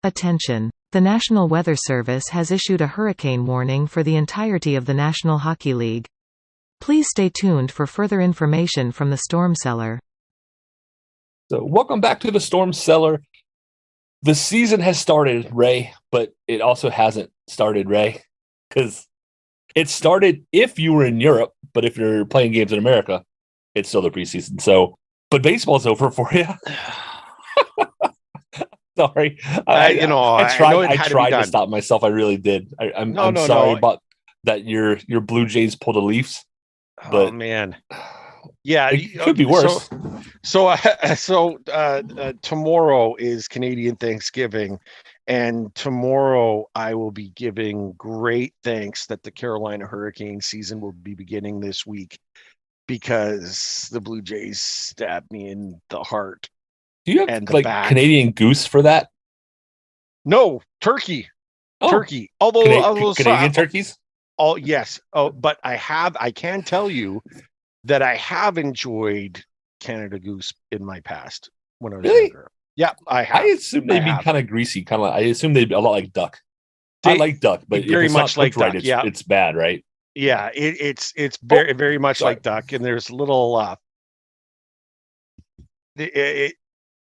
Attention! The National Weather Service has issued a hurricane warning for the entirety of the National Hockey League. Please stay tuned for further information from the Storm Cellar. So, welcome back to the Storm Cellar. The season has started, Ray, but it also hasn't started, Ray, because it started if you were in Europe, but if you're playing games in America, it's still the preseason. So, but baseball's over for you. Sorry, I tried to stop myself. I really did. I'm sorry about that. Your Blue Jays pulled the Leafs. But oh man, yeah, it could be worse. So tomorrow is Canadian Thanksgiving, and tomorrow I will be giving great thanks that the Carolina Hurricane season will be beginning this week because the Blue Jays stabbed me in the heart. Do you have like back. Canadian goose for that? No, turkey. Turkey. Although Canadian turkeys? Oh yes. Oh, but I can tell you that I have enjoyed Canada Goose in my past when I was younger. Yeah, I have. I assume they'd be kind of greasy, I assume they'd be a lot like duck. I like duck, but very much like right, duck. It's bad, right? Yeah, it's very very much like duck, and there's little.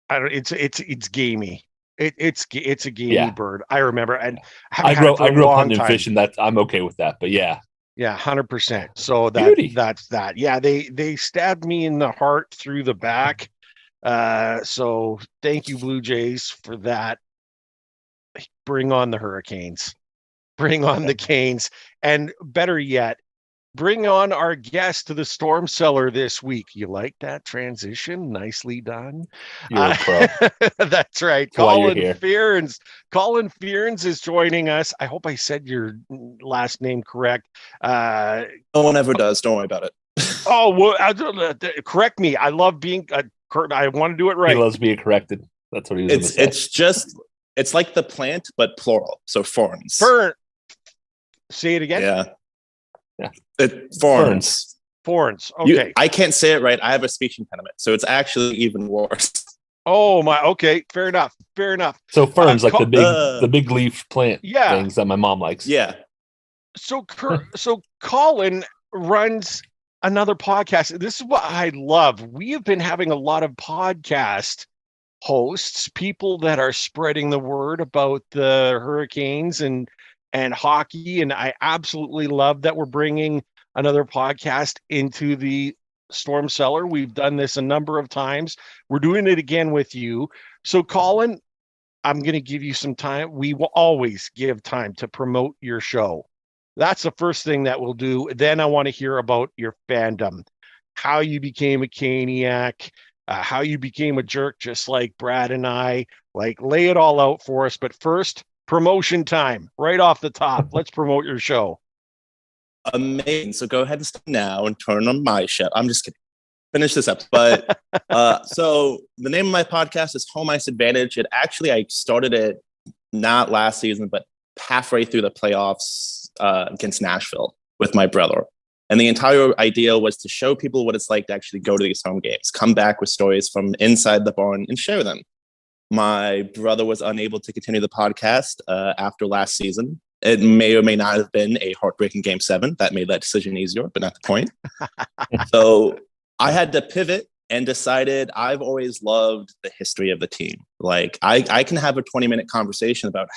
It's gamey. It's a gamey bird. I remember, and I grew up hunting and fishing. I'm okay with that, but yeah, 100%. So that's that. Yeah, they stabbed me in the heart through the back. So thank you, Blue Jays, for that. Bring on the Hurricanes. Bring on the Canes, and better yet, bring on our guest to the Storm Cellar this week. You like that transition? Nicely done. You're a pro. That's right. Collin Fearns. Collin Fearns is joining us. I hope I said your last name correct. No one ever does. Don't worry about it. Oh, well, correct me. I love being I want to do it right. He loves being corrected. That's what he was going to say. It's like the plant, but plural. So Fearns. Say it again. Yeah. Fearns. Okay. I can't say it right. I have a speech impediment, so it's actually even worse. Oh my. Okay. Fair enough. So Fearns, like the big leaf plant things that my mom likes. Yeah. So Collin runs another podcast. This is what I love. We have been having a lot of podcast hosts, people that are spreading the word about the Hurricanes and hockey, and I absolutely love that we're bringing another podcast into the Storm Cellar. We've done this a number of times. We're doing it again with you. So Collin, I'm going to give you some time. We will always give time to promote your show. That's the first thing that we'll do. Then I want to hear about your fandom, how you became a Caniac, how you became a jerk, just like Brad and I. Like, lay it all out for us. But first, promotion time, right off the top. Let's promote your show. Amazing. So go ahead and start now and turn on my show. I'm just kidding. Finish this up. But so the name of my podcast is Home Ice Advantage. I started it not last season, but halfway through the playoffs against Nashville with my brother. And the entire idea was to show people what it's like to actually go to these home games, come back with stories from inside the barn and share them. My brother was unable to continue the podcast after last season. It may or may not have been a heartbreaking Game 7 that made that decision easier, but not the point. So I had to pivot and decided I've always loved the history of the team. Like I can have a 20-minute conversation about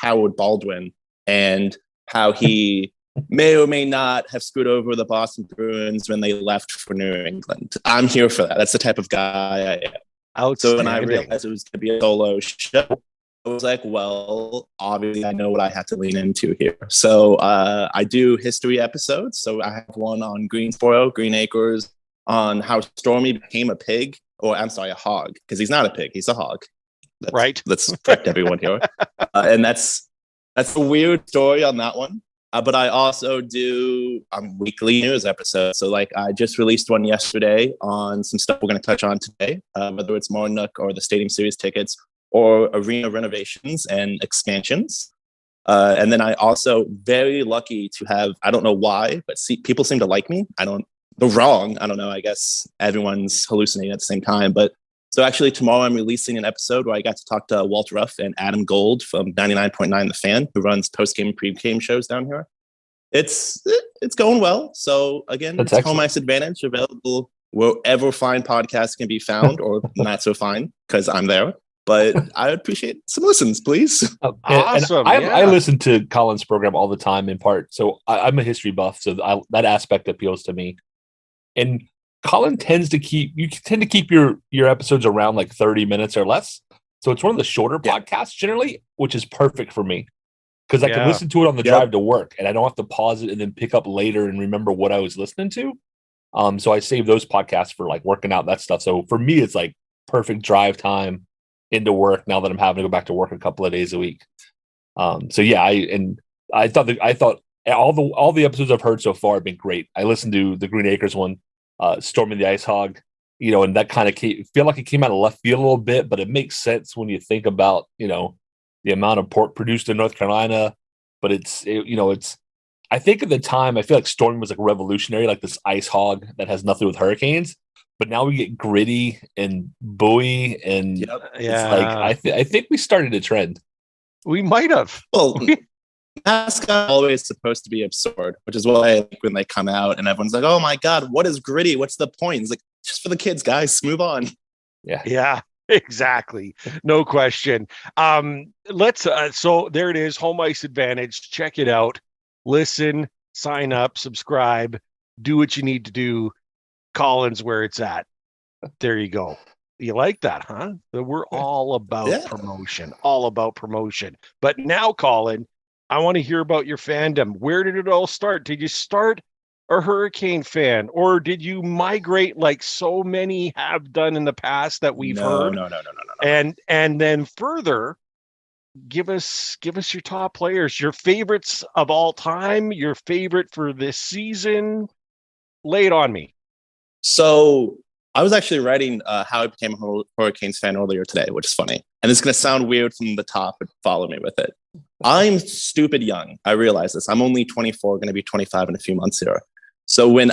Howard Baldwin and how he may or may not have screwed over the Boston Bruins when they left for New England. I'm here for that. That's the type of guy I am. So when I realized it was going to be a solo show, I was like, well, obviously I know what I have to lean into here. So I do history episodes. So I have one on Greensboro, Green Acres, on how Stormy became a pig, or I'm sorry, a hog, because he's not a pig, he's a hog. Right. Let's correct everyone here. And that's a weird story on that one. But I also do weekly news episodes. So like I just released one yesterday on some stuff we're going to touch on today, whether it's Martinook or the Stadium Series tickets or arena renovations and expansions. And then I also very lucky to have, I don't know why, but people seem to like me. They're wrong. I don't know. I guess everyone's hallucinating at the same time. But So actually tomorrow I'm releasing an episode where I got to talk to Walter Ruff and Adam Gold from 99.9 The Fan, who runs post-game and pre-game shows down here. It's going well. So again, That's it's Home Ice Advantage, available wherever fine podcasts can be found, or not so fine, because I'm there. But I would appreciate some listens, please. Awesome. I listen to Collin's program all the time in part. So I'm a history buff, so that aspect appeals to me. And Collin tend to keep your episodes around like 30 minutes or less. So it's one of the shorter podcasts generally, which is perfect for me because I can listen to it on the drive to work and I don't have to pause it and then pick up later and remember what I was listening to. So I save those podcasts for like working out, that stuff. So for me, it's like perfect drive time into work now that I'm having to go back to work a couple of days a week. So yeah, I thought all the episodes I've heard so far have been great. I listened to the Green Acres one, Storming the Ice Hog, and that kind of feel like it came out of left field a little bit, but it makes sense when you think about, the amount of pork produced in North Carolina. But it's I think at the time, I feel like storming was like revolutionary, like this ice hog that has nothing with hurricanes. But now we get gritty and buoy, and it's like I think we started a trend. We might have. Well, mascot always supposed to be absurd, which is why I like when they come out and everyone's like, "Oh my god, what is gritty? What's the point?" It's like, just for the kids, guys. Move on. Yeah. Exactly. No question. Let's so there it is, Home Ice Advantage. Check it out. Listen, sign up, subscribe, do what you need to do. Collin's where it's at. There you go. You like that, huh? We're all about promotion, all about promotion. But now, Collin, I want to hear about your fandom. Where did it all start? Did you start a Hurricane fan, or did you migrate like so many have done in the past that we've heard? No. And then further, give us your top players, your favorites of all time, your favorite for this season. Lay it on me. So I was actually writing how I became a Hurricanes fan earlier today, which is funny. And it's going to sound weird from the top, but follow me with it. I'm stupid young. I realize this. I'm only 24, going to be 25 in a few months here. So when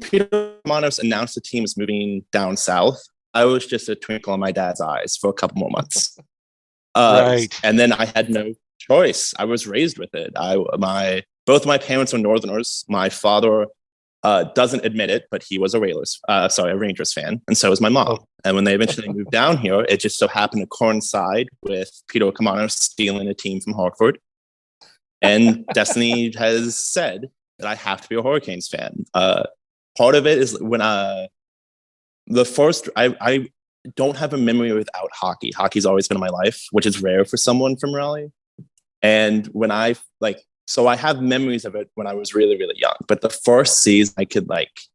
Peter Manos announced the team is moving down south, I was just a twinkle in my dad's eyes for a couple more months. Right. And then I had no choice. I was raised with it. Both my parents are Northerners. My father doesn't admit it, but he was a Rangers fan, and so was my mom. And when they eventually moved down here, it just so happened to coincide with Peter Kamano stealing a team from Hartford. And Destiny has said that I have to be a Hurricanes fan. Part of it is when I don't have a memory without hockey. Hockey's always been in my life, which is rare for someone from Raleigh. And when so I have memories of it when I was really, really young. But the first season I could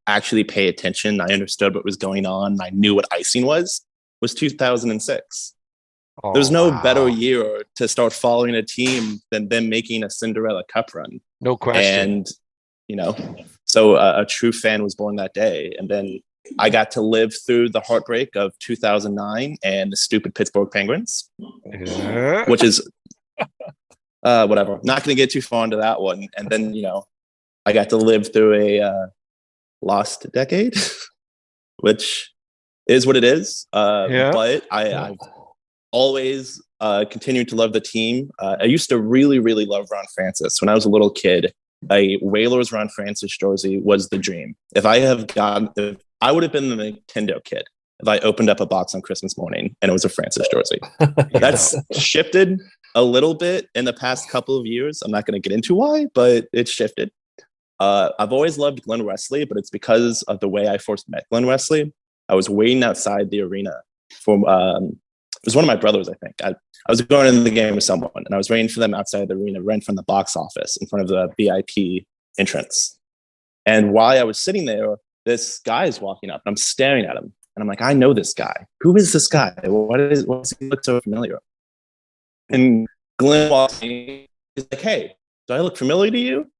actually pay attention. I understood what was going on. I knew what icing was 2006. There's no better year to start following a team than them making a Cinderella Cup run. No question. And, so a true fan was born that day. And then I got to live through the heartbreak of 2009 and the stupid Pittsburgh Penguins, which is whatever. Not going to get too far into that one. And then, I got to live through a lost decade, which is what it is. But I've always continued to love the team. I used to really, really love Ron Francis. When I was a little kid, a Whalers Ron Francis jersey was the dream. I would have been the Nintendo kid if I opened up a box on Christmas morning and it was a Francis jersey. That's shifted a little bit in the past couple of years. I'm not going to get into why, but it's shifted. I've always loved Glenn Wesley, but it's because of the way I first met Glenn Wesley. I was waiting outside the arena for it was one of my brothers, I think. I was going into the game with someone, and I was waiting for them outside the arena, right in front of the box office, in front of the VIP entrance. And while I was sitting there, this guy is walking up, and I'm staring at him. And I'm like, I know this guy. Who is this guy? Why does he look so familiar? And Glenn walks in. He's like, hey, do I look familiar to you?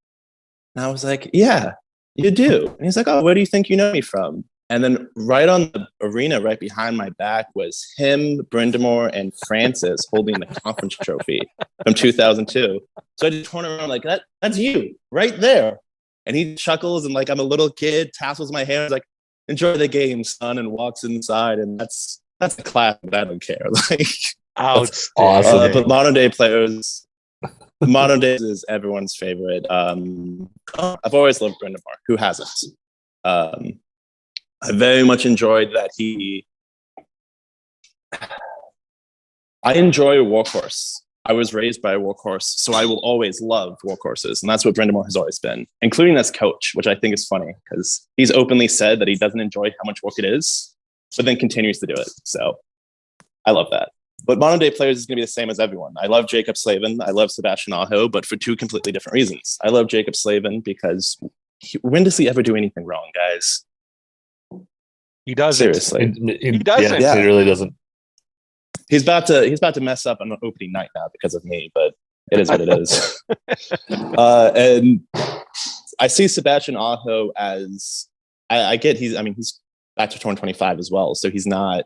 And I was like, yeah, you do. And he's like, oh, where do you think you know me from? And then right on the arena, right behind my back, was him, Brindamore, and Francis holding the conference trophy from 2002. So I just turn around like, that's you right there. And he chuckles and I'm a little kid, tassels my hair. He's like, enjoy the game, son, and walks inside, and that's a classic. I don't care. Like, Outstanding. but modern days is everyone's favorite. I've always loved Brendan Moore. Who hasn't? I very much enjoyed that I enjoy Workhorse. I was raised by a workhorse, so I will always love workhorses. And that's what Brendan Moore has always been, including as coach, which I think is funny because he's openly said that he doesn't enjoy how much work it is, but then continues to do it. So I love that. But modern day players is going to be the same as everyone. I love Jacob Slavin. I love Sebastian Aho, but for two completely different reasons. I love Jacob Slavin because when does he ever do anything wrong, guys? He doesn't. Seriously. He doesn't. Yeah, he really doesn't. He's about to mess up on opening night now because of me, but it is what it is. And I see Sebastian Aho as I get he's back to 2025 as well, so he's not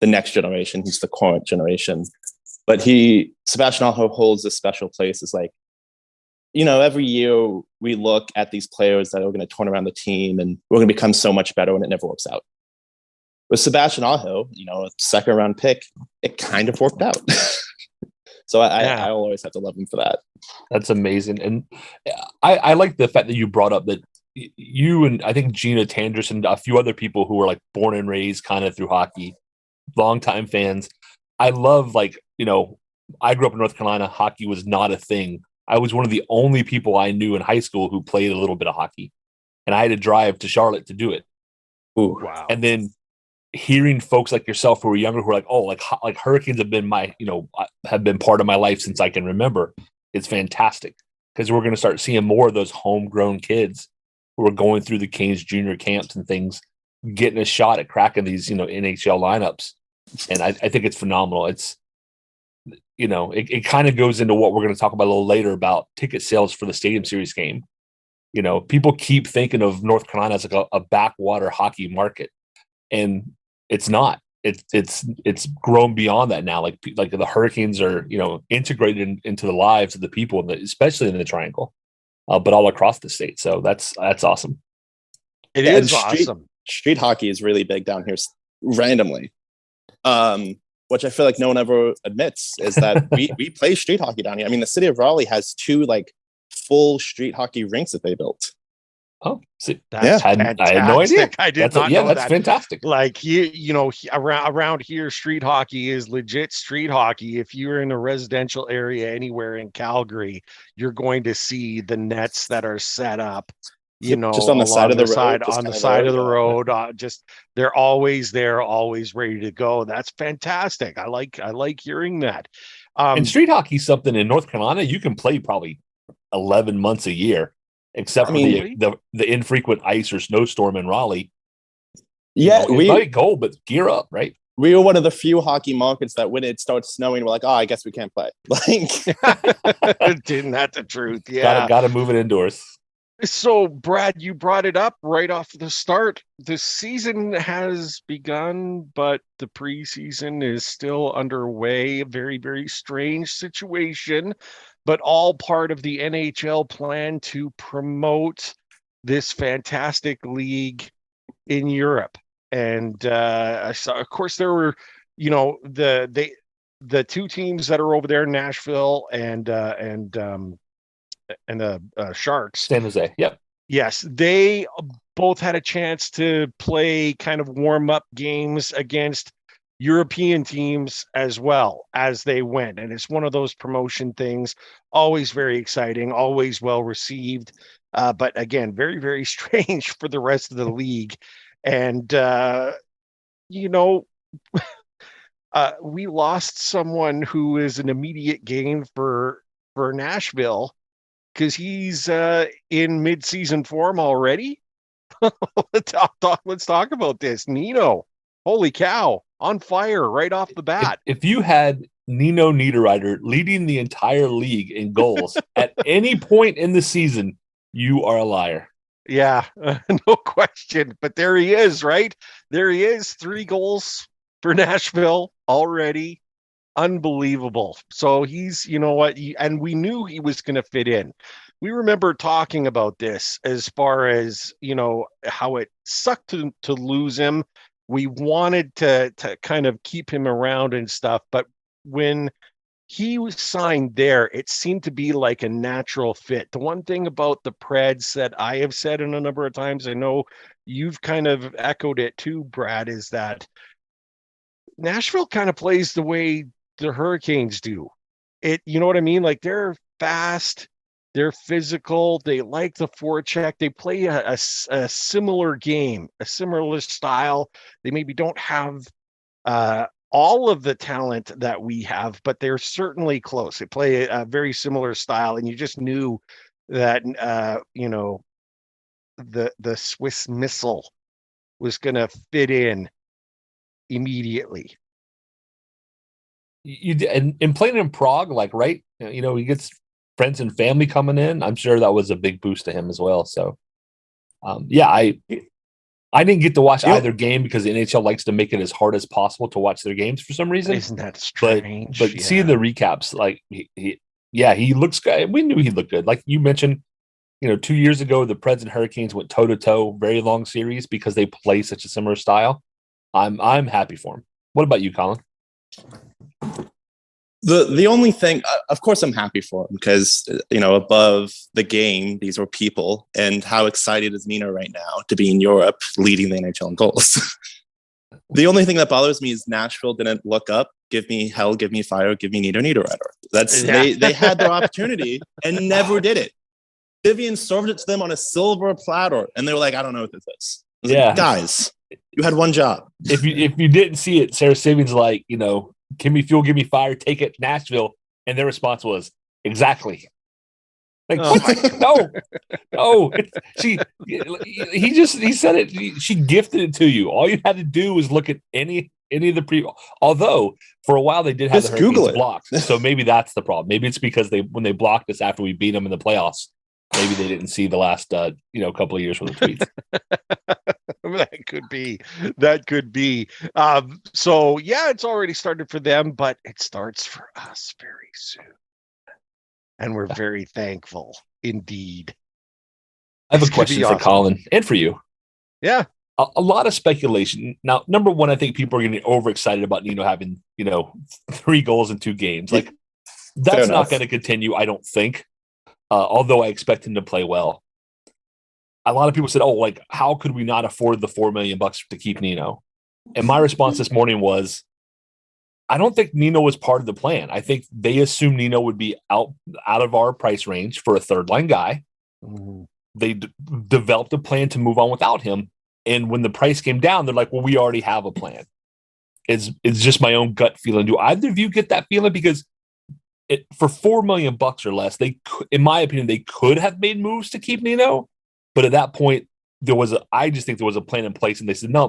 the next generation, he's the current generation. But Sebastian Aho holds a special place. It's like, every year we look at these players that are going to turn around the team and we're going to become so much better, and it never works out. With Sebastian Aho, a second round pick, it kind of worked out. So I always have to love him for that. That's amazing. And I like the fact that you brought up that you and I think Gina Tandris and a few other people who were like born and raised kind of through hockey, longtime fans. I love I grew up in North Carolina. Hockey was not a thing. I was one of the only people I knew in high school who played a little bit of hockey, and I had to drive to Charlotte to do it. Ooh, wow. And then hearing folks like yourself who are younger who are like, oh, like Hurricanes have been have been part of my life since I can remember. It's fantastic because we're going to start seeing more of those homegrown kids who are going through the Canes junior camps and things, getting a shot at cracking these, NHL lineups. And I think it's phenomenal. It's, it kind of goes into what we're going to talk about a little later about ticket sales for the Stadium Series game. People keep thinking of North Carolina as like a backwater hockey market, and it's not. It's grown beyond that now. Like the Hurricanes are, integrated into the lives of the people, especially in the Triangle, but all across the state. So that's awesome. It is awesome. Street hockey is really big down here randomly, which I feel like no one ever admits is that we play street hockey down here. I mean, the city of Raleigh has 2 full street hockey rinks that they built. Oh, see, that's fantastic. I had no idea. I did not know that's that. Fantastic. Like around here, street hockey is legit street hockey. If you're in a residential area anywhere in Calgary, you're going to see the nets that are set up. Just on the side of the road, on the side of the road. They're always there, always ready to go. That's fantastic. I like hearing that. And street hockey is something in North Carolina you can play probably 11 months a year. Except for the infrequent ice or snowstorm in Raleigh. Yeah, we might go, but gear up, right? We were one of the few hockey markets that when it starts snowing, we're like, I guess we can't play. Isn't that the truth? Yeah, gotta move it indoors. So, Brad, you brought it up right off the start. The season has begun, but the preseason is still underway. A very, very strange situation, but all part of the NHL plan to promote this fantastic league in Europe. And of course, there were, the 2 teams that are over there, Nashville and the Sharks. San Jose, yep. Yes, they both had a chance to play kind of warm-up games against European teams as well as they went. And it's one of those promotion things, always very exciting, always well received. But again, very, very strange for the rest of the league. And, we lost someone who is an immediate gain for Nashville because he's in mid-season form already. Let's talk about this. Nino, holy cow, on fire right off the bat. If you had Nino Niederreiter leading the entire league in goals at any point in the season, you are a liar. Yeah, no question. But there he is, right? There he is, 3 goals for Nashville already. Unbelievable. So he's, and we knew he was going to fit in we remember talking about this as far as, how it sucked to lose him. We wanted to kind of keep him around and stuff, but when he was signed there, it seemed to be like a natural fit. The one thing about the Preds that I have said in a number of times, I know you've kind of echoed it too, Brad, is that Nashville kind of plays the way the Hurricanes do. You know what I mean? Like, they're fast, they're physical, they like the forecheck, they play a similar game, a similar style. They maybe don't have all of the talent that we have, but they're certainly close. They play a very similar style, and you just knew that the Swiss missile was going to fit in immediately. And playing in Prague, like, right, he gets friends and family coming in. I'm sure that was a big boost to him as well. So, I didn't get to watch either game because the NHL likes to make it as hard as possible to watch their games for some reason. Isn't that strange? But seeing the recaps, like, he looks good. We knew he looked good. Like you mentioned, 2 years ago, the Preds and Hurricanes went toe to toe, very long series because they play such a similar style. I'm happy for him. What about you, Collin? The only thing, of course, I'm happy for him because, above the game, these were people. And how excited is Nino right now to be in Europe leading the NHL in goals? The only thing that bothers me is Nashville didn't look up, give me hell, give me fire, give me Nito. They had their opportunity and never did it. Vivian served it to them on a silver platter, and they were like, I don't know what this is. Like, guys, you had one job. If you didn't see it, Sarah Sivian's like, give me fuel, give me fire, take it, Nashville. And their response was, exactly. Like, no. He said it. She gifted it to you. All you had to do was look at any of the although for a while they did have just the Hurricanes Google it. blocked. So maybe that's the problem. Maybe it's because when they blocked us after we beat them in the playoffs, maybe they didn't see the last couple of years with the tweets. That could be. So yeah, it's already started for them, but it starts for us very soon. And we're very thankful indeed. I have a question for Collin and for you. Yeah. A lot of speculation. Now, number one, I think people are getting overexcited about Nino having, 3 goals in 2 games. Like, that's not going to continue, I don't think. Although I expect him to play well. A lot of people said, how could we not afford the $4 million to keep Nino? And my response this morning was, I don't think Nino was part of the plan. I think they assumed Nino would be out of our price range for a third line guy. Mm-hmm. They developed a plan to move on without him. And when the price came down, they're like, well, we already have a plan. It's just my own gut feeling. Do either of you get that feeling? Because for $4 million or less, in my opinion, they could have made moves to keep Nino. But at that point, I just think there was a plan in place, and they said, no,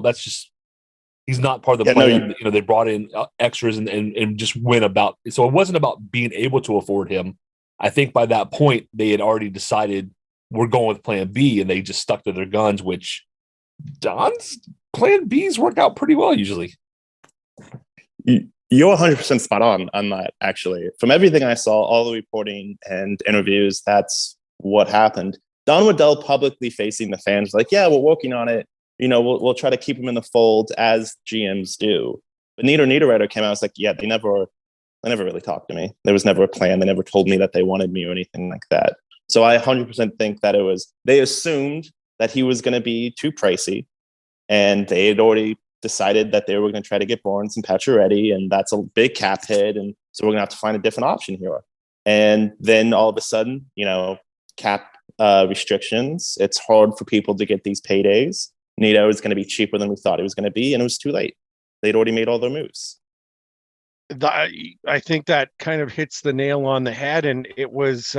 he's not part of the plan. They brought in extras and just went about. So it wasn't about being able to afford him. I think by that point, they had already decided we're going with plan B, and they just stuck to their guns, which Don's plan Bs work out pretty well usually. You're 100% spot on that, actually. From everything I saw, all the reporting and interviews, that's what happened. Don Waddell publicly facing the fans, like, yeah, we're working on it. We'll try to keep him in the fold as GMs do. But Nito came out and was like, yeah, they never really talked to me. There was never a plan. They never told me that they wanted me or anything like that. So I 100% think that they assumed that he was going to be too pricey, and they had already decided that they were going to try to get Barnes and Pacioretty, and that's a big cap hit, and so we're going to have to find a different option here. And then all of a sudden, cap restrictions. It's hard for people to get these paydays. Nito is going to be cheaper than we thought it was going to be, and it was too late. They'd already made all their moves. I think that kind of hits the nail on the head, and it was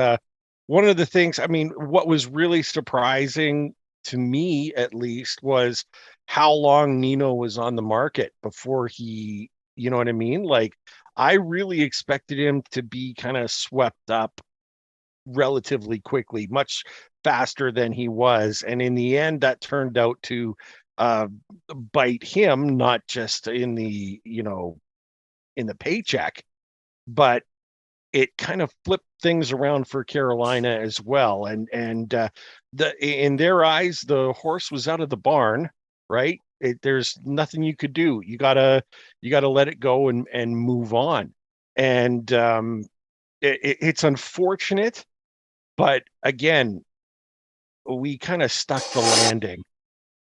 one of the things. I mean, what was really surprising to me, at least, was how long Nino was on the market before he, you know what I mean? Like, I really expected him to be kind of swept up relatively quickly, much faster than he was. And in the end, that turned out to bite him, not just in the, in the paycheck, but it kind of flipped things around for Carolina as well. And in their eyes, the horse was out of the barn, right? There's nothing you could do. You gotta let it go and move on. And it's unfortunate, but again, we kind of stuck the landing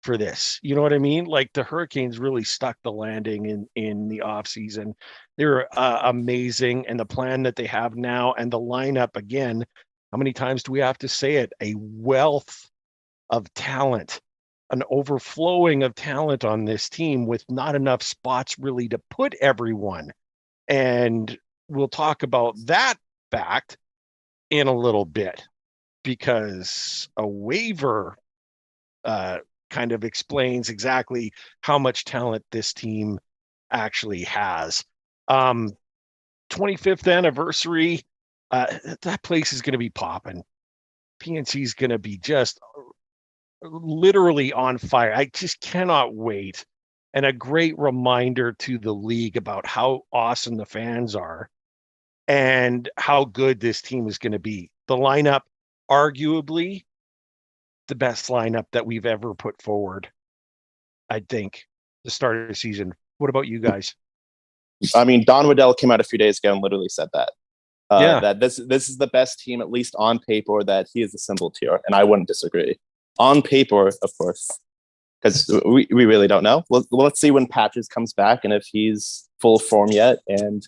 for this. You know what I mean? Like the Hurricanes really stuck the landing in the offseason. They're amazing. And the plan that they have now and the lineup, again, how many times do we have to say it? A wealth of talent, an overflowing of talent on this team with not enough spots really to put everyone. And we'll talk about that fact in a little bit, because a waiver kind of explains exactly how much talent this team actually has. 25th anniversary, that place is going to be popping. PNC is going to be just literally on fire. I just cannot wait. And a great reminder to the league about how awesome the fans are and how good this team is going to be. The lineup, arguably the best lineup that we've ever put forward, I think, the start of the season. What about you guys? I mean, Don Waddell came out a few days ago and literally said that. Yeah. That this is the best team, at least on paper, that he has assembled here, and I wouldn't disagree. On paper, of course, because we really don't know. Let's see when Patches comes back and if he's full form yet. And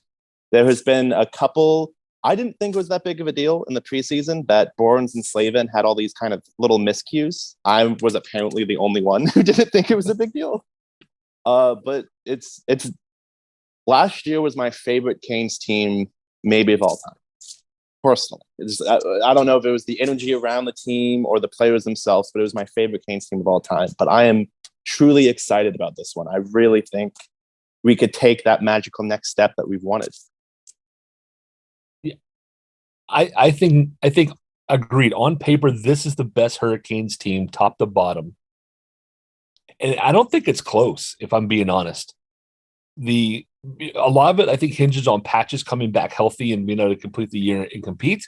there has been a couple. I didn't think it was that big of a deal in the preseason that Borns and Slavin had all these kind of little miscues. I was apparently the only one who didn't think it was a big deal. But it's last year was my favorite Canes team maybe of all time. Personally, I don't know if it was the energy around the team or the players themselves, but it was my favorite Canes team of all time. But I am truly excited about this one. I really think we could take that magical next step that we've wanted. Yeah, I think agreed. On paper, this is the best Hurricanes team, top to bottom, and I don't think it's close. If I'm being honest, a lot of it, I think, hinges on Patches coming back healthy and being able to complete the year and compete.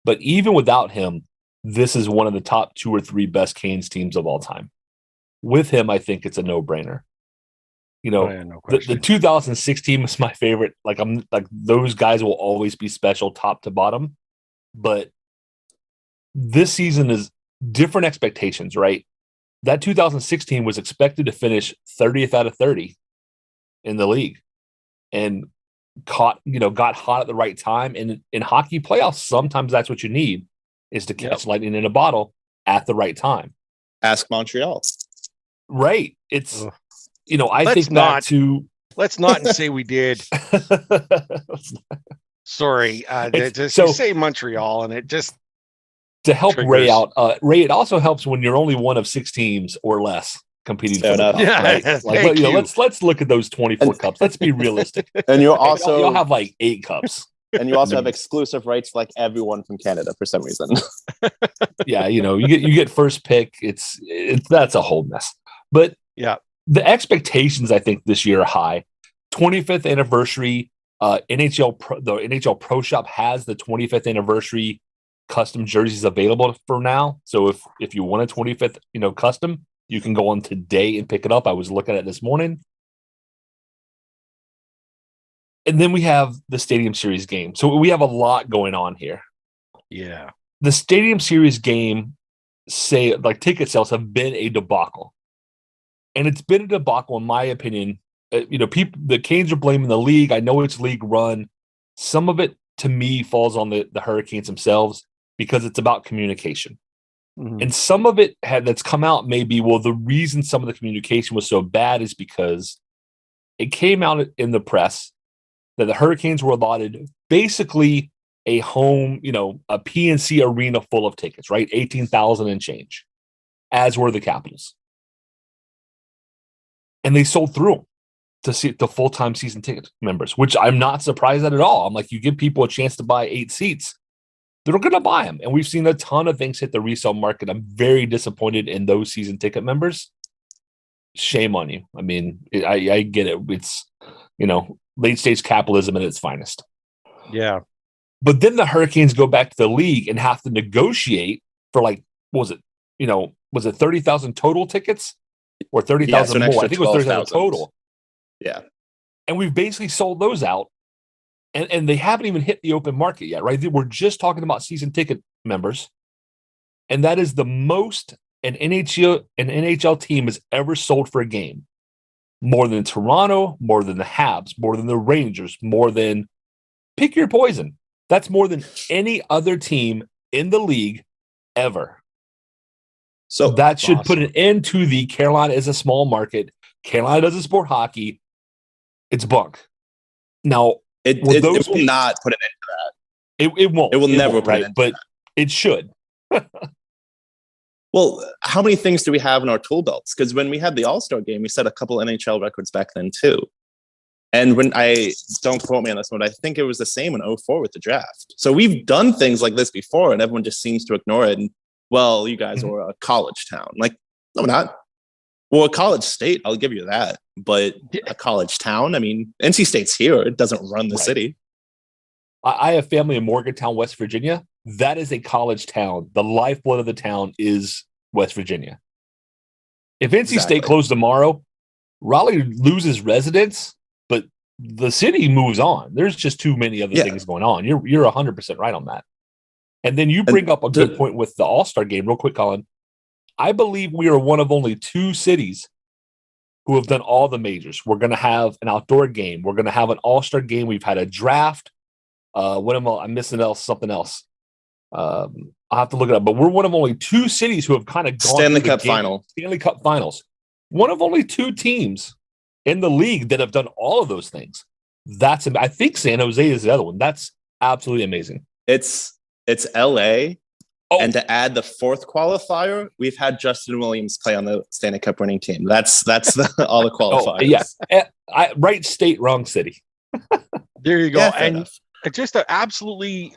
But even without him, this is one of the top 2 or 3 best Canes teams of all time. With him, I think it's a no-brainer. You know, No the 2006 team is my favorite. Like those guys will always be special, top to bottom. But this season is different expectations, right? That 2016 was expected to finish 30th out of 30 in the league. And got hot at the right time. And in hockey playoffs, sometimes that's what you need, is to catch lightning in a bottle at the right time. Ask Montreal. Right. It's, I Let's think not, back to. Let's not say we did. Sorry. You say Montreal and it just. To help triggers. Ray out, Ray, it also helps when you're only one of 6 teams or less competing for the cup, right? Let's look at those 24 cups. Let's be realistic. And you'll have like 8 cups. And you also have exclusive rights like everyone from Canada for some reason. Yeah, you get first pick. It's that's a whole mess. But yeah, the expectations I think this year are high. 25th anniversary. The NHL Pro Shop has the 25th anniversary custom jerseys available for now. So if you want a 25th, custom, you can go on today and pick it up. I was looking at it this morning. And then we have the Stadium Series game. So we have a lot going on here. Yeah. The Stadium Series game, ticket sales have been a debacle. And it's been a debacle, in my opinion. The Canes are blaming the league. I know it's league run. Some of it, to me, falls on the Hurricanes themselves because it's about communication. Mm-hmm. And some of it that's come out maybe, the reason some of the communication was so bad is because it came out in the press that the Hurricanes were allotted basically a home, a PNC arena full of tickets, right? 18,000 and change, as were the Capitals. And they sold through them to see the full-time season ticket members, which I'm not surprised at all. I'm like, you give people a chance to buy 8 seats, they're going to buy them. And we've seen a ton of things hit the resale market. I'm very disappointed in those season ticket members. Shame on you. I mean, I get it. It's, late stage capitalism at its finest. Yeah. But then the Hurricanes go back to the league and have to negotiate for like, what was it 30,000 total tickets or 30,000 so more? I think it was 30,000 12,000 total. Yeah. And we've basically sold those out. And they haven't even hit the open market yet, right? We're just talking about season ticket members. And that is the most an NHL team has ever sold for a game. More than Toronto, more than the Habs, more than the Rangers, more than pick your poison. That's more than any other team in the league ever. So that should put an end to the Carolina is a small market. Carolina doesn't support hockey. It's bunk. Now, it will not put an end to that. It won't. It will never put an end to that. It should. Well, how many things do we have in our tool belts? Because when we had the All-Star game, we set a couple NHL records back then too. And when don't quote me on this one, I think it was the same in 2004 with the draft. So we've done things like this before, and everyone just seems to ignore it. And, well, you guys are a college town. Like, no, we're not. Well, a college state, I'll give you that. But a college town, I mean, NC State's here. It doesn't run the city. I have family in Morgantown, West Virginia. That is a college town. The lifeblood of the town is West Virginia. If NC State closed tomorrow, Raleigh loses residents, but the city moves on. There's just too many other things going on. You're 100% right on that. And then you bring up a good point with the All-Star game, real quick, Collin. I believe we are one of only 2 cities who have done all the majors. We're going to have an outdoor game. We're going to have an All-Star game. We've had a draft. I'm missing something else. I'll have to look it up. But we're one of only 2 cities who have kind of gone Stanley Cup final. Stanley Cup finals. One of only 2 teams in the league that have done all of those things. I think San Jose is the other one. That's absolutely amazing. It's LA. Oh. And to add the 4th qualifier, we've had Justin Williams play on the Stanley Cup winning team. That's all the qualifiers. Right state, wrong city. There you go. Yeah, and just absolutely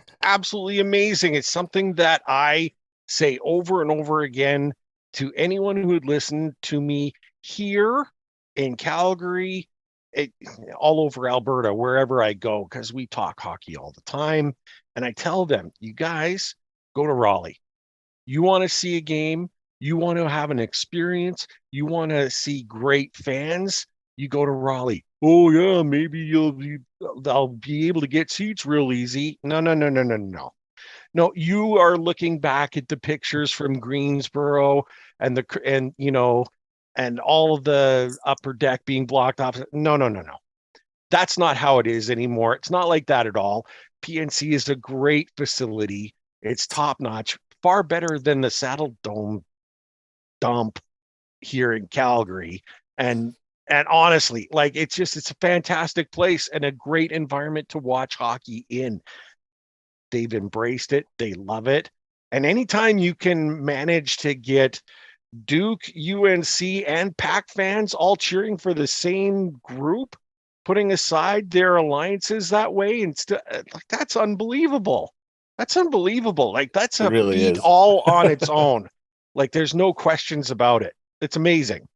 amazing. It's something that I say over and over again to anyone who would listen to me here in Calgary, all over Alberta, wherever I go, because we talk hockey all the time. And I tell them, you guys, go to Raleigh. You want to see a game, you want to have an experience, you want to see great fans, you go to Raleigh. Oh yeah, maybe I'll be able to get seats real easy. No. No, you are looking back at the pictures from Greensboro and all of the upper deck being blocked off. No. That's not how it is anymore. It's not like that at all. PNC is a great facility. It's top notch, far better than the Saddle Dome dump here in Calgary. And honestly, like it's a fantastic place and a great environment to watch hockey in. They've embraced it. They love it. And anytime you can manage to get Duke, UNC, and Pac fans all cheering for the same group, putting aside their alliances that way, and that's unbelievable. That's unbelievable. Like that's a really beat all on its own. Like there's no questions about it. It's amazing.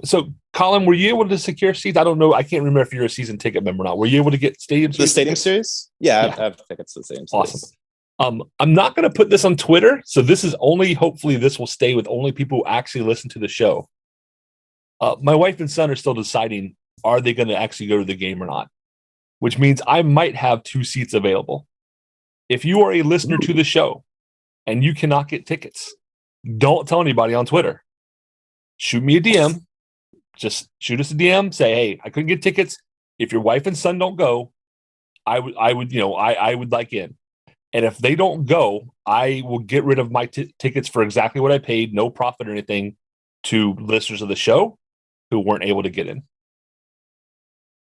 So, Collin, were you able to secure seats? I don't know. I can't remember if you're a season ticket member or not. Were you able to get stadium seats? The stadium series? Yeah. I have tickets to the stadium series. Awesome. I'm not going to put this on Twitter, so this is hopefully this will stay with only people who actually listen to the show. My wife and son are still deciding, are they going to actually go to the game or not? Which means I might have 2 seats available. If you are a listener to the show and you cannot get tickets, don't tell anybody on Twitter. Shoot me a DM. Just shoot us a DM. Say, hey, I couldn't get tickets. If your wife and son don't go, I would like in. And if they don't go, I will get rid of my tickets for exactly what I paid, no profit or anything, to listeners of the show who weren't able to get in.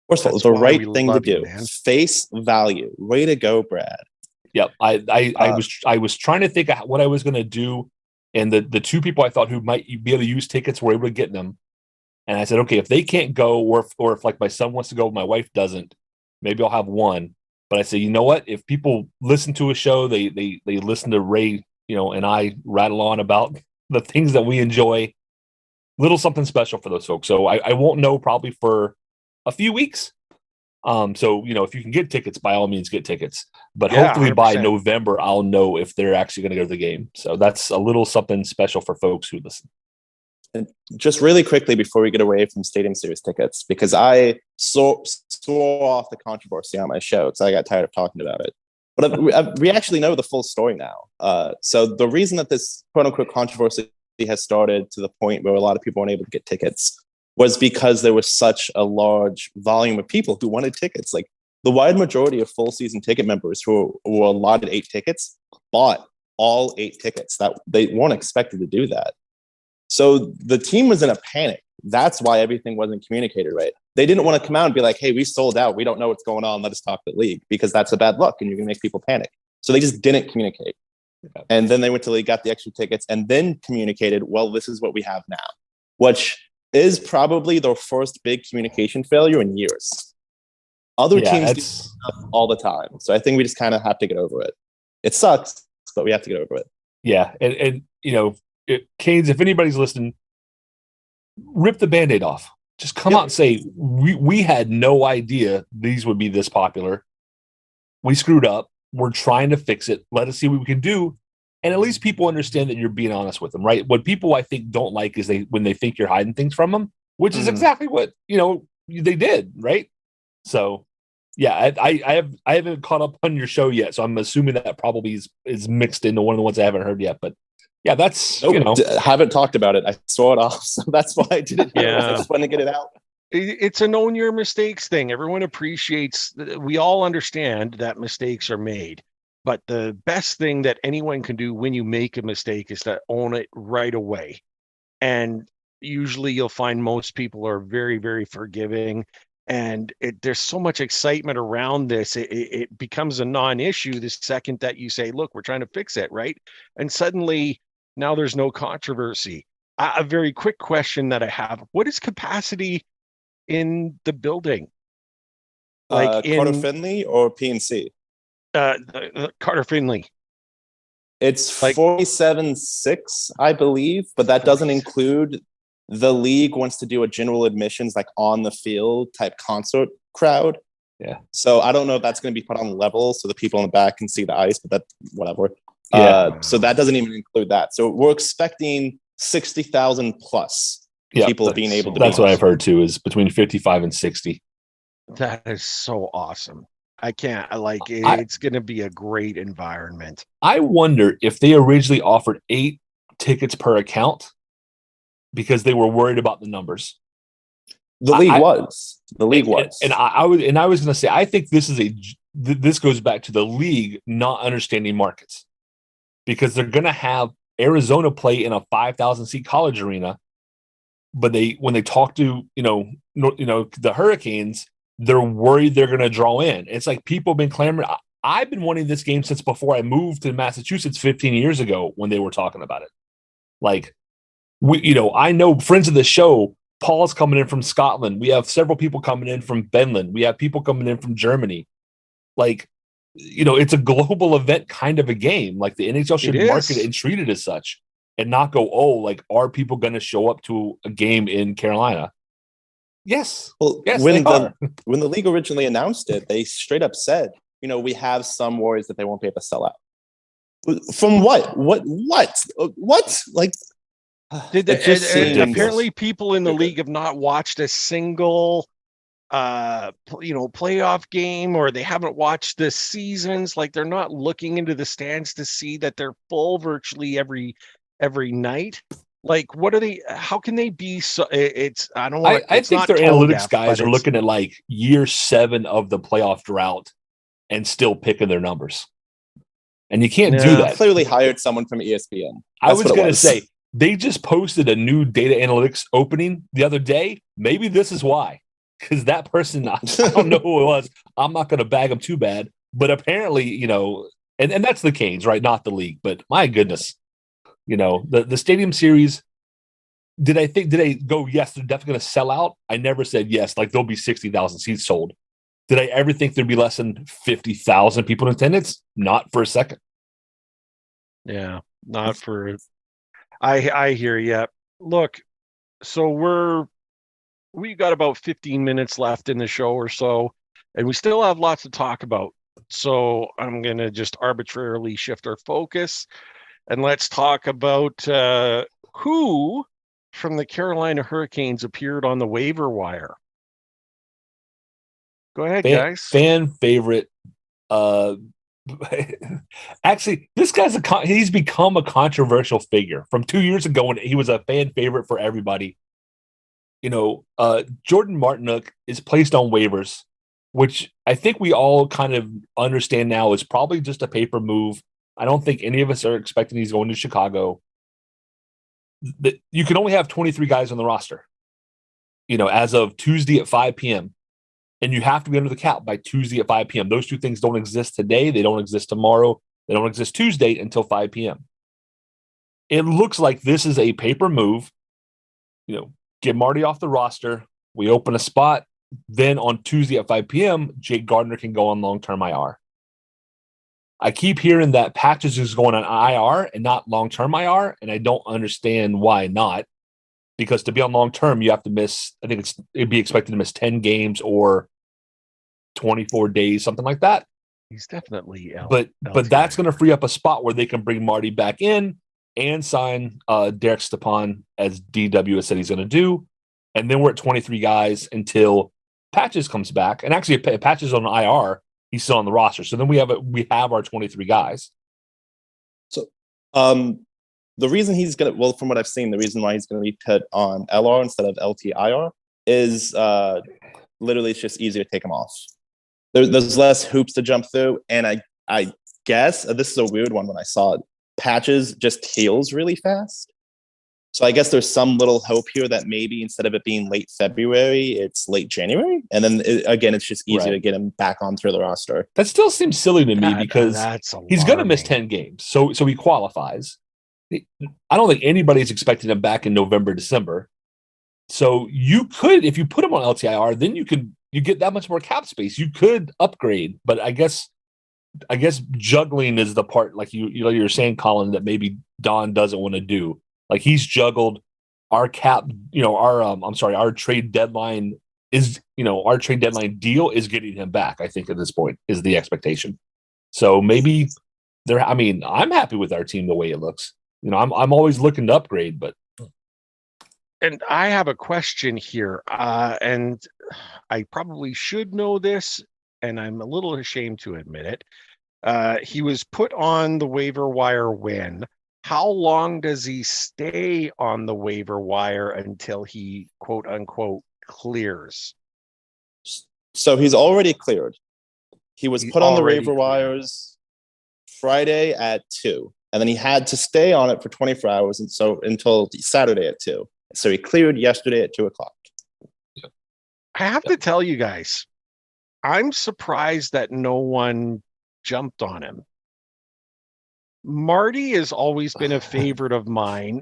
First of all, the right thing to do. Face value. Way to go, Brad. Yep. I was trying to think of what I was going to do, and the 2 people I thought who might be able to use tickets were able to get them. And I said, okay, if they can't go, or if like my son wants to go, my wife doesn't, maybe I'll have one. But I say, you know what? If people listen to a show, they listen to Ray, and I rattle on about the things that we enjoy. Little something special for those folks. So I won't know probably for a few weeks. So, if you can get tickets, by all means, get tickets. But Yeah, hopefully by 100%. November, I'll know if they're actually going to go to the game. So that's a little something special for folks who listen. And just really quickly before we get away from Stadium Series tickets, because I swore off the controversy on my show because I got tired of talking about it. But we actually know the full story now. So the reason that this quote-unquote controversy has started to the point where a lot of people weren't able to get tickets was because there was such a large volume of people who wanted tickets. Like the wide majority of full season ticket members who were allotted 8 tickets bought all 8 tickets. That they weren't expected to do that. So the team was in a panic. That's why everything wasn't communicated right. They didn't want to come out and be like, hey, we sold out. We don't know what's going on. Let us talk to the league, because that's a bad look and you're going to make people panic. So they just didn't communicate. And then they went to the league, got the extra tickets, and then communicated, well, this is what we have now, which is probably their first big communication failure in years. Other teams do stuff all the time. So I think we just kind of have to get over it. It sucks, but we have to get over it. Yeah. And Canes, if anybody's listening, rip the Band-Aid off. Just come out and say, we had no idea these would be this popular. We screwed up. We're trying to fix it. Let us see what we can do. And at least people understand that you're being honest with them, right? What people, I think, don't like is when they think you're hiding things from them, which is exactly what, they did, right? So, yeah, I haven't caught up on your show yet, so I'm assuming that probably is mixed into one of the ones I haven't heard yet. But yeah, that's, haven't talked about it. I saw it off, so that's why I didn't know. I just wanted to get it out. It's a own your mistakes thing. Everyone appreciates, we all understand that mistakes are made. But the best thing that anyone can do when you make a mistake is to own it right away. And usually you'll find most people are very, very forgiving. And there's so much excitement around this. It becomes a non-issue the second that you say, look, we're trying to fix it, right? And suddenly now there's no controversy. A very quick question that I have. What is capacity in the building? Like Carter Finley or PNC? Carter Finley. It's like 47.6, I believe, but that doesn't include the league wants to do a general admissions, like on the field type concert crowd. Yeah. So I don't know if that's going to be put on level so the people in the back can see the ice, but that's whatever. Yeah. So that doesn't even include that. So we're expecting 60,000 plus people being able to. That's what I've heard too, is between 55 and 60. That is so awesome. It's going to be a great environment. I wonder if they originally offered 8 tickets per account because they were worried about the numbers. The league was. And I was going to say, I think this goes back to the league not understanding markets, because they're going to have Arizona play in a 5,000 seat college arena, but when they talk to the Hurricanes, they're worried they're going to draw in. It's like people have been clamoring. I've been wanting this game since before I moved to Massachusetts 15 years ago when they were talking about it. Like, I know friends of the show, Paul's coming in from Scotland. We have several people coming in from Finland. We have people coming in from Germany. Like, it's a global event kind of a game. Like the NHL should market it and treat it as such and not go, are people going to show up to a game in Carolina? Yes. Well, yes, when the league originally announced it, they straight up said, we have some worries that they won't be able to sell out. From what? What? Like, apparently people in the league have not watched a single playoff game, or they haven't watched the seasons. Like, they're not looking into the stands to see that they're full virtually every night. Like, what are they? How can they be so? I don't want. I think their analytics guys are looking at like year 7 of the playoff drought and still picking their numbers, and you can't do that. Clearly hired someone from ESPN. I was going to say they just posted a new data analytics opening the other day. Maybe this is why, because that person, I don't know who it was. I'm not going to bag them too bad, but apparently, and that's the Canes, right? Not the league, but my goodness. The Stadium Series, did I go, yes, they're definitely going to sell out? I never said yes, like there'll be 60,000 seats sold. Did I ever think there'd be less than 50,000 people in attendance? Not for a second. Yeah, not for. I hear you. Look, so we got about 15 minutes left in the show or so. and we still have lots to talk about. So I'm going to just arbitrarily shift our focus, and let's talk about who from the Carolina Hurricanes appeared on the waiver wire. Go ahead, guys. Fan favorite. Actually, this guy's he's become a controversial figure. From 2 years ago when he was a fan favorite for everybody. Jordan Martinook is placed on waivers, which I think we all kind of understand now is probably just a paper move. I don't think any of us are expecting he's going to Chicago. You can only have 23 guys on the roster, as of Tuesday at 5 p.m. And you have to be under the cap by Tuesday at 5 p.m. Those two things don't exist today. They don't exist tomorrow. They don't exist Tuesday until 5 p.m. It looks like this is a paper move. Get Marty off the roster. We open a spot. Then on Tuesday at 5 p.m., Jake Gardner can go on long-term IR. I keep hearing that Patches is going on IR and not long-term IR, and I don't understand why not. Because to be on long-term, you have to miss, I think it'd be expected to miss 10 games or 24 days, something like that. He's definitely But that's going to free up a spot where they can bring Marty back in and sign Derek Stepan as DW has said he's going to do. And then we're at 23 guys until Patches comes back. And actually, if Patches on IR, he's still on the roster. So then we have our 23 guys. So the reason he's going to, from what I've seen, the reason why he's going to be put on LR instead of LTIR is literally it's just easier to take him off. There's less hoops to jump through. And I guess this is a weird one when I saw it. Patches just heals really fast. So I guess there's some little hope here that maybe instead of it being late February, it's late January. And then again, it's just easier to get him back onto the roster. That still seems silly to me because he's going to miss 10 games. So he qualifies. I don't think anybody's expecting him back in November, December. So you could, if you put him on LTIR, then you get that much more cap space. You could upgrade, but I guess juggling is the part, like you're saying, Collin, that maybe Don doesn't want to do. Like he's juggled our cap, our trade deadline our trade deadline deal is getting him back. I think at this point is the expectation. So maybe I'm happy with our team the way it looks. I'm always looking to upgrade, but. And I have a question here, and I probably should know this, and I'm a little ashamed to admit it. He was put on the waiver wire when? How long does he stay on the waiver wire until he, quote unquote, clears? So he's already cleared. He was put on the waiver wires Friday at 2, and then he had to stay on it for 24 hours, and so until Saturday at 2. So he cleared yesterday at 2:00. I have to tell you guys, I'm surprised that no one jumped on him. Marty has always been a favorite of mine,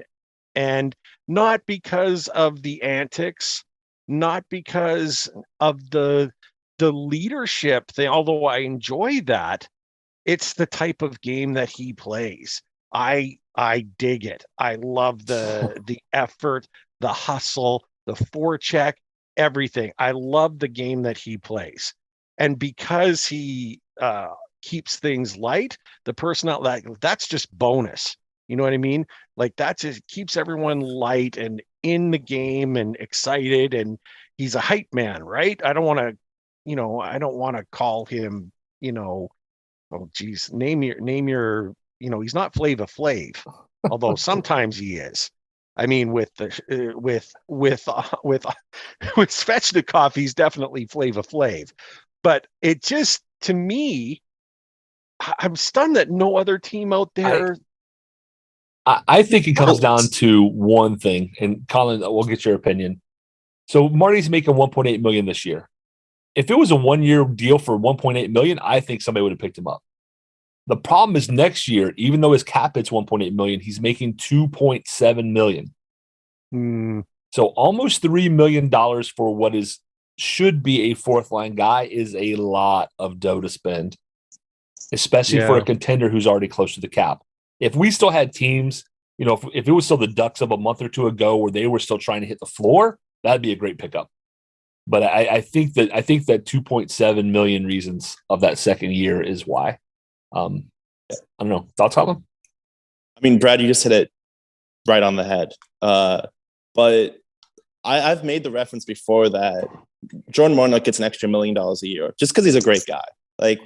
and not because of the antics, not because of the leadership thing, although I enjoy that. It's the type of game that he plays. I dig it. I love the effort, the hustle, the forecheck, everything. I love the game that he plays. And because he keeps things light, the personality, that's just bonus. You know what I mean? Like that just keeps everyone light and in the game and excited. And he's a hype man, right? I don't want to call him, oh geez, name your, he's not Flava Flav, although sometimes he is. I mean, with Svechnikov, he's definitely Flava Flav. But it just, to me, I'm stunned that no other team out there. I think it comes down to one thing, and Collin, we'll get your opinion. So Marty's making $1.8 million this year. If it was a 1-year deal for $1.8 million, I think somebody would have picked him up. The problem is next year, even though his cap hit's $1.8 million, he's making $2.7 million. So almost $3 million for what should be a fourth line guy is a lot of dough to spend, especially for a contender who's already close to the cap. If we still had teams, if it was still the Ducks of a month or two ago where they were still trying to hit the floor, that'd be a great pickup. But I think that 2.7 million reasons of that second year is why. I don't know. Thoughts, Colin? I mean, Brad, you just hit it right on the head. But I've made the reference before that Jordan Martinook gets an extra $1 million a year just because he's a great guy. Like,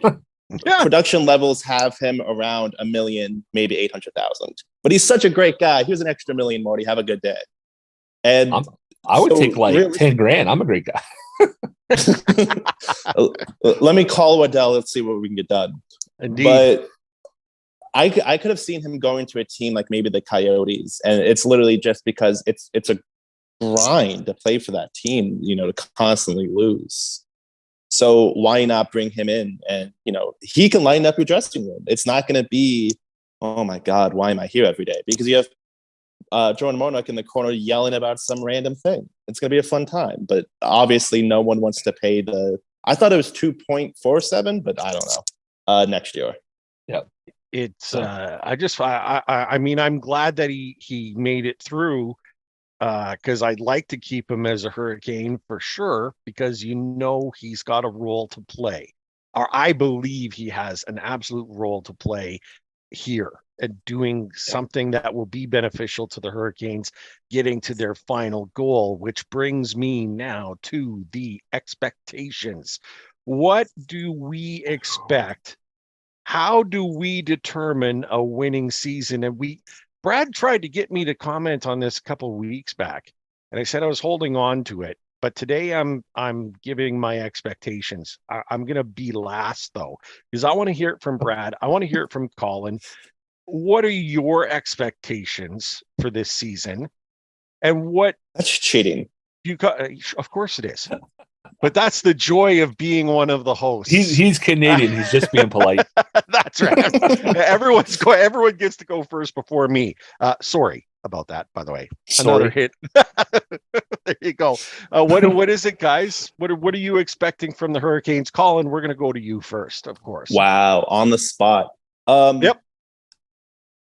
production levels have him around 1 million, maybe 800,000. But he's such a great guy. Here's an extra $1 million, Marty. Have a good day. And I would take like 10 grand. I'm a great guy. Let me call Waddell. Let's see what we can get done. Indeed. But I could have seen him going to a team like maybe the Coyotes, and it's literally just because it's a grind to play for that team, to constantly lose. So why not bring him in? And he can line up your dressing room. It's not going to be, oh my God, why am I here every day? Because you have Jordan Martinook in the corner yelling about some random thing. It's going to be a fun time, but obviously no one wants to pay I thought it was 2.47, but I don't know. Next year. Yeah. It's I mean, I'm glad that he made it through, because I'd like to keep him as a Hurricane for sure, because he's got a role to play, or I believe he has an absolute role to play here and doing something that will be beneficial to the Hurricanes getting to their final goal, which brings me now to the expectations. What do we expect? How do we determine a winning season? And Brad tried to get me to comment on this a couple of weeks back, and I said I was holding on to it. But today I'm giving my expectations. I'm going to be last though, because I want to hear it from Brad. I want to hear it from Collin. What are your expectations for this season? And that's cheating. Of course it is. But that's the joy of being one of the hosts. He's Canadian. He's just being polite. That's right. Everyone gets to go first before me. Sorry about that, by the way. Another hit. There you go. What is it, guys? What are you expecting from the Hurricanes? Collin, we're going to go to you first, of course. Wow, on the spot. Yep.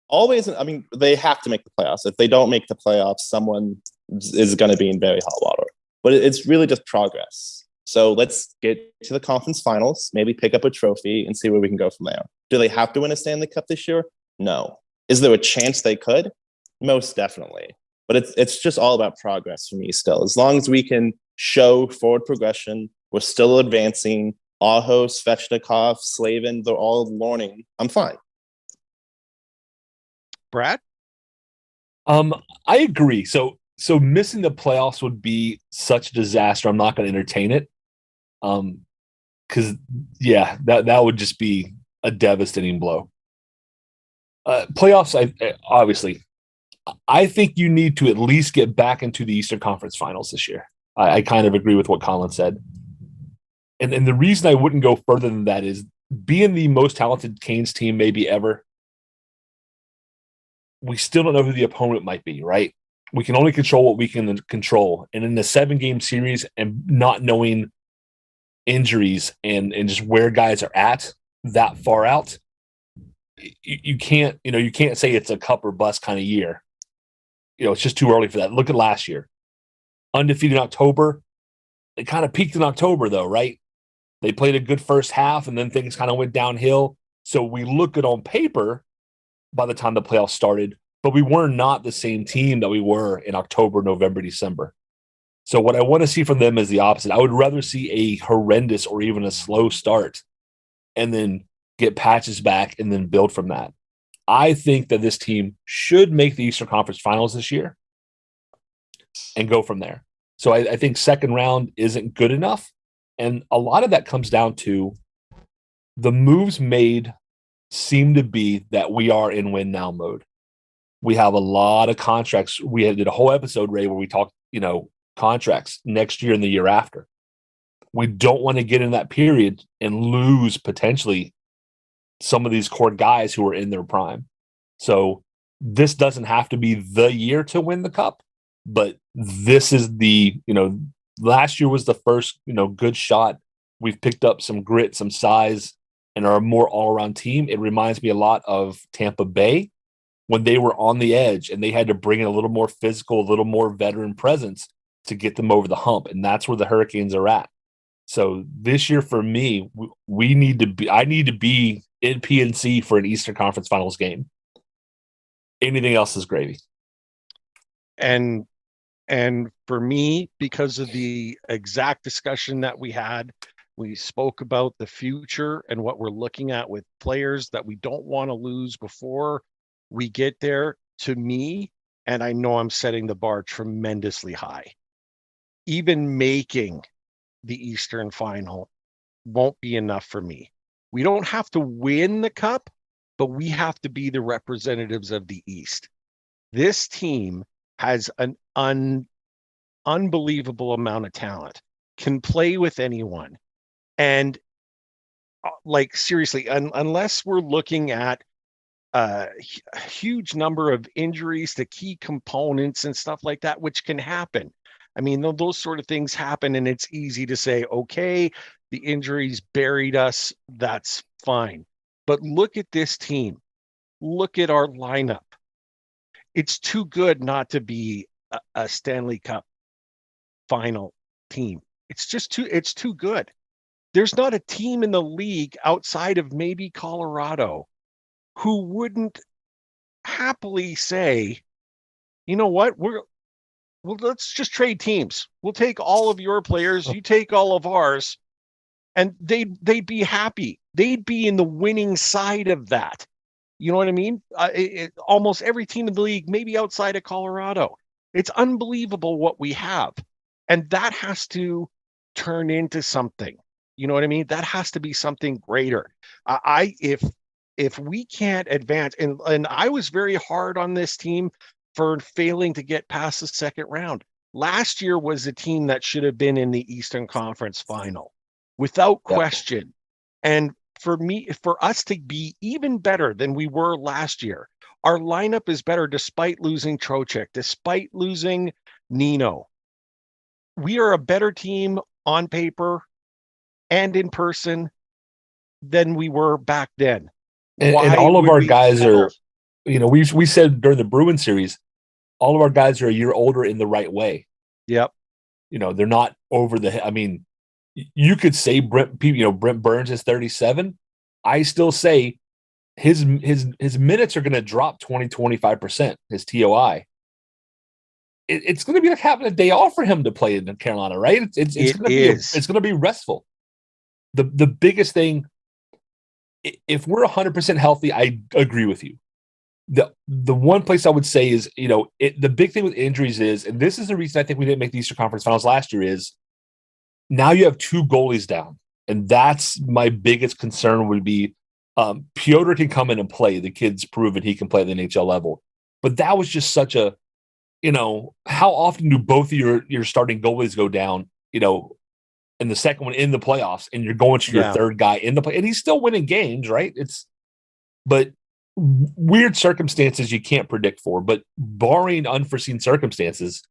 Always, I mean, they have to make the playoffs. If they don't make the playoffs, someone is going to be in very hot water. But it's really just progress. So let's get to the conference finals, maybe pick up a trophy and see where we can go from there. Do they have to win a Stanley Cup this year? No. Is there a chance they could? Most definitely. But it's just all about progress for me still. As long as we can show forward progression, we're still advancing. Aho, Svechnikov, Slavin, they're all learning. I'm fine. Brad? I agree. So missing the playoffs would be such a disaster. I'm not going to entertain it. Because that would just be a devastating blow. Playoffs, I think you need to at least get back into the Eastern Conference Finals this year. I kind of agree with what Collin said. And the reason I wouldn't go further than that is being the most talented Canes team maybe ever, we still don't know who the opponent might be, right? We can only control what we can control. And in the 7-game series and not knowing injuries and just where guys are at that far out, you can't say it's a cup or bust kind of year. It's just too early for that. Look at last year. Undefeated in October. They kind of peaked in October though, right? They played a good first half and then things kind of went downhill. So we look good on paper by the time the playoffs started, but we were not the same team that we were in October, November, December. So what I want to see from them is the opposite. I would rather see a horrendous or even a slow start and then get patches back and then build from that. I think that this team should make the Eastern Conference Finals this year and go from there. So I think second round isn't good enough. And a lot of that comes down to the moves made seem to be that we are in win now mode. We have a lot of contracts. We did a whole episode, Ray, where we talked, contracts next year and the year after. We don't want to get in that period and lose potentially some of these core guys who are in their prime. So this doesn't have to be the year to win the cup, but this is last year was the first, good shot. We've picked up some grit, some size, and are a more all-around team. It reminds me a lot of Tampa Bay when they were on the edge and they had to bring in a little more physical, a little more veteran presence to get them over the hump, and that's where the Hurricanes are at. So this year for me, I need to be in PNC for an Eastern Conference Finals game. Anything else is gravy. And for me, because of the exact discussion that we spoke about the future and what we're looking at with players that we don't want to lose before we get there. To me, and I know I'm setting the bar tremendously high, even making the Eastern Final won't be enough for me. We don't have to win the cup, but we have to be the representatives of the East. This team has an unbelievable amount of talent, can play with anyone. And like, seriously, unless we're looking at a huge number of injuries to key components and stuff like that, which can happen. I mean, those sort of things happen, and it's easy to say, okay, the injuries buried us. That's fine. But look at this team. Look at our lineup. It's too good not to be a Stanley Cup final team. It's too good. There's not a team in the league outside of maybe Colorado who wouldn't happily say, you know what, let's just trade teams. We'll take all of your players, you take all of ours, and they'd be happy. They'd be in the winning side of that. You know what I mean? Almost every team in the league, maybe outside of Colorado. It's unbelievable what we have. And that has to turn into something. You know what I mean? That has to be something greater. If we can't advance, and I was very hard on this team for failing to get past the second round. Last year was a team that should have been in the Eastern Conference Final, without question. And for us to be even better than we were last year, our lineup is better despite losing Trocheck, despite losing Nino. We are a better team on paper and in person than we were back then. And all of our guys are, we said during the Bruin series, all of our guys are a year older in the right way. Yep. They're not over the. I mean, you could say Brent Burns is 37. I still say his minutes are going to drop 20-25%. His TOI. It's going to be like having a day off for him to play in Carolina, right? It's going to be restful. The biggest thing. If we're 100% healthy, I agree with you. The one place I would say is, the big thing with injuries is, and this is the reason I think we didn't make the Eastern Conference Finals last year, is now you have two goalies down. And that's my biggest concern would be Piotr can come in and play. The kid's proven he can play at the NHL level. But that was just such a, how often do both of your starting goalies go down, and the second one in the playoffs, and you're going to your third guy in the play, and he's still winning games, right? But weird circumstances you can't predict for. But barring unforeseen circumstances,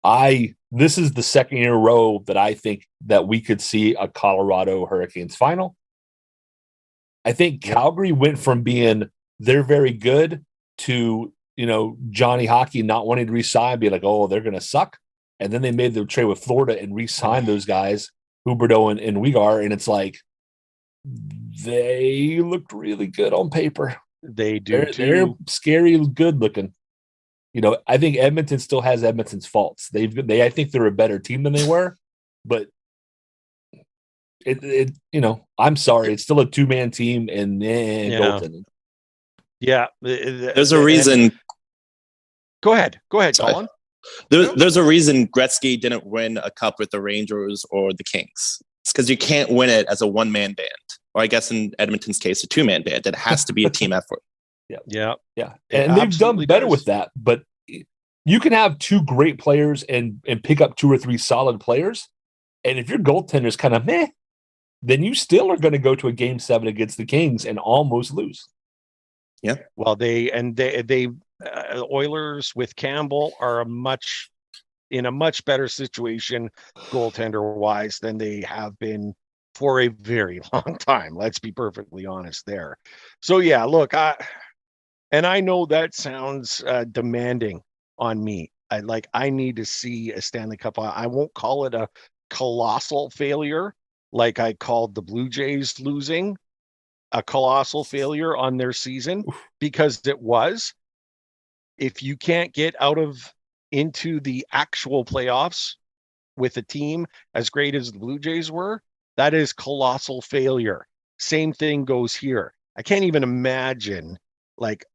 this is the second year in a row that I think that we could see a Colorado Hurricanes final. I think Calgary went from being they're very good to Johnny Hockey not wanting to re-sign, be like, oh, they're going to suck. And then they made the trade with Florida and re-signed those guys, Huberdeau and Weegar, and it's like they looked really good on paper. They do too. They're scary, good looking. I think Edmonton still has Edmonton's faults. I think they're a better team than they were, but I'm sorry, it's still a two-man team and goaltending. Yeah, there's a reason. Go ahead, Colin. There's a reason Gretzky didn't win a cup with the Rangers or the Kings. It's because you can't win it as a one-man band, or I guess in Edmonton's case, a two-man band. It has to be a team effort. Yeah. And they've done better with that. But you can have two great players and pick up two or three solid players. And if your goaltender's kind of meh, then you still are going to go to a Game 7 against the Kings and almost lose. Yeah. Well, they Oilers with Campbell are in a much better situation goaltender wise than they have been for a very long time. Let's be perfectly honest there. So yeah, look, I know that sounds demanding on me. I need to see a Stanley Cup. I won't call it a colossal failure like I called the Blue Jays losing a colossal failure on their season, because it was. If you can't get into the actual playoffs with a team as great as the Blue Jays were, that is colossal failure. Same thing goes here. I can't even imagine, like,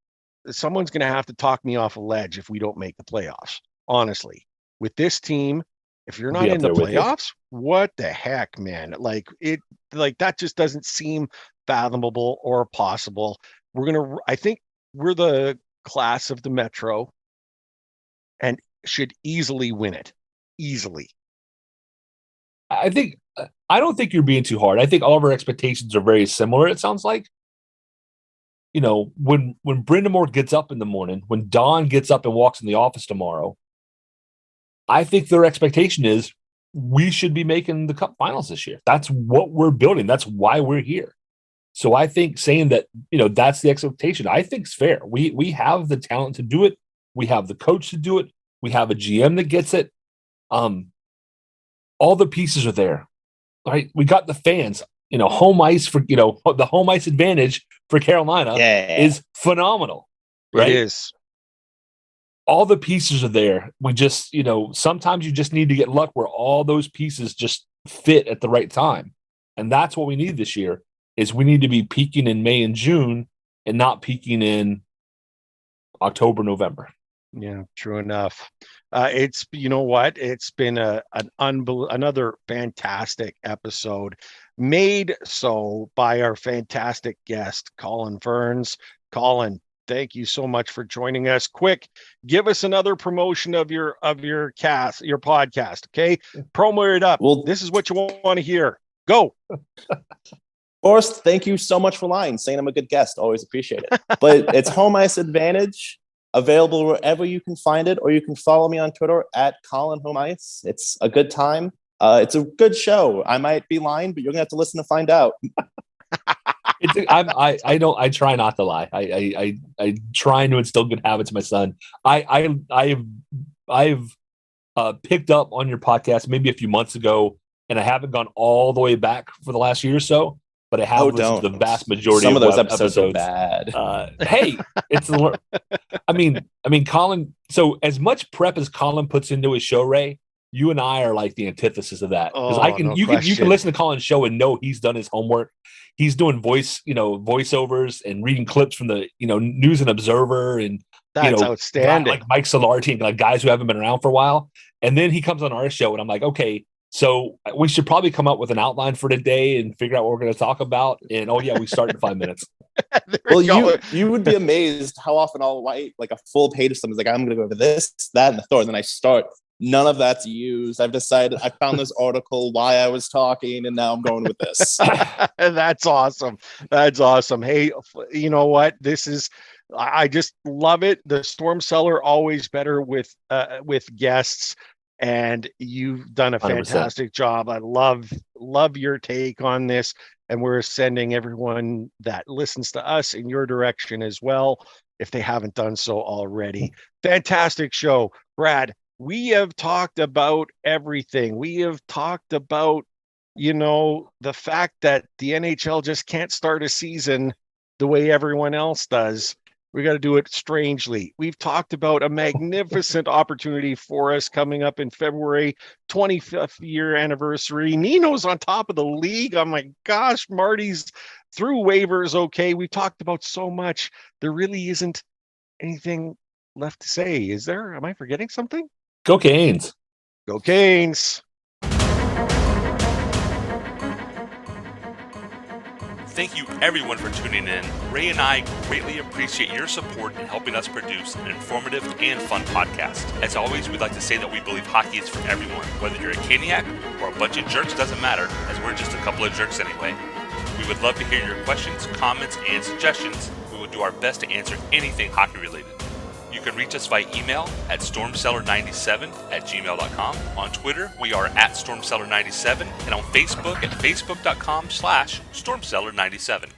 someone's going to have to talk me off a ledge if we don't make the playoffs. Honestly, with this team, if you're not in the playoffs, what the heck, man? Like that just doesn't seem fathomable or possible. I think we're the class of the Metro and should easily win it. Easily. I don't think you're being too hard. I think all of our expectations are very similar, it sounds like. You know, when Brindamore gets up in the morning, when Don gets up and walks in the office tomorrow, I think their expectation is we should be making the Cup Finals this year. That's what we're building. That's why we're here. So I think saying that, you know, that's the expectation, I think is fair. We have the talent to do it. We have the coach to do it. We have a GM that gets it. All the pieces are there, right? We got the fans. You know, home ice the home ice advantage for Carolina is phenomenal, right? It is. All the pieces are there. We just, you know, sometimes you just need to get luck where all those pieces just fit at the right time. And that's what we need this year is we need to be peaking in May and June and not peaking in October, November. Yeah, true enough. It's, you know what? It's been another fantastic episode made so by our fantastic guest, Collin Fearns. Collin, thank you so much for joining us. Quick, give us another promotion of your podcast, okay? Promo it up. Well, this is what you want to hear. Go. Forrest, thank you so much for saying I'm a good guest. Always appreciate it. But it's Home Ice Advantage, available wherever you can find it, or you can follow me on Twitter at Collin Home Ice. It's a good time. It's a good show. I might be lying, but you're gonna have to listen to find out. I try not to lie. I try to instill good habits in my son. I've picked up on your podcast maybe a few months ago, and I haven't gone all the way back for the last year or so. But I have listened to the vast majority. Some of those episodes are bad. Hey, I mean, Collin. So as much prep as Collin puts into his show, Ray, you and I are like the antithesis of that. Because you can listen to Collin's show and know he's done his homework. He's doing voiceovers and reading clips from the News and Observer and that's outstanding. Like Mike Solarti and like guys who haven't been around for a while. And then he comes on our show and I'm like, okay. So we should probably come up with an outline for today and figure out what we're going to talk about. And we start in 5 minutes. Well, you would be amazed how often I'll write like a full page of something. Like I'm going to go over this, that, and the third. And then I start. None of that's used. I've decided I found this article why I was talking, and now I'm going with this. That's awesome. That's awesome. Hey, you know what? I just love it. The Storm Cellar always better with guests. And you've done a fantastic 100%. Job. I love your take on this. And we're sending everyone that listens to us in your direction as well, if they haven't done so already. Fantastic show. Brad, we have talked about everything. We have talked about, the fact that the NHL just can't start a season the way everyone else does. We got to do it strangely. We've talked about a magnificent opportunity for us coming up in February, 25th year anniversary. Nino's on top of the league. Oh my gosh, Marty's through waivers. Okay. We talked about so much. There really isn't anything left to say. Is there? Am I forgetting something? Go Canes. Go Canes. Thank you everyone for tuning in. Ray and I greatly appreciate your support in helping us produce an informative and fun podcast. As always, we'd like to say that we believe hockey is for everyone. Whether you're a Caniac or a bunch of jerks, doesn't matter, as we're just a couple of jerks anyway. We would love to hear your questions, comments, and suggestions. We will do our best to answer anything hockey related. You can reach us via email at stormcellar97@gmail.com. On Twitter, we are at stormcellar97, and on Facebook at facebook.com/stormcellar97.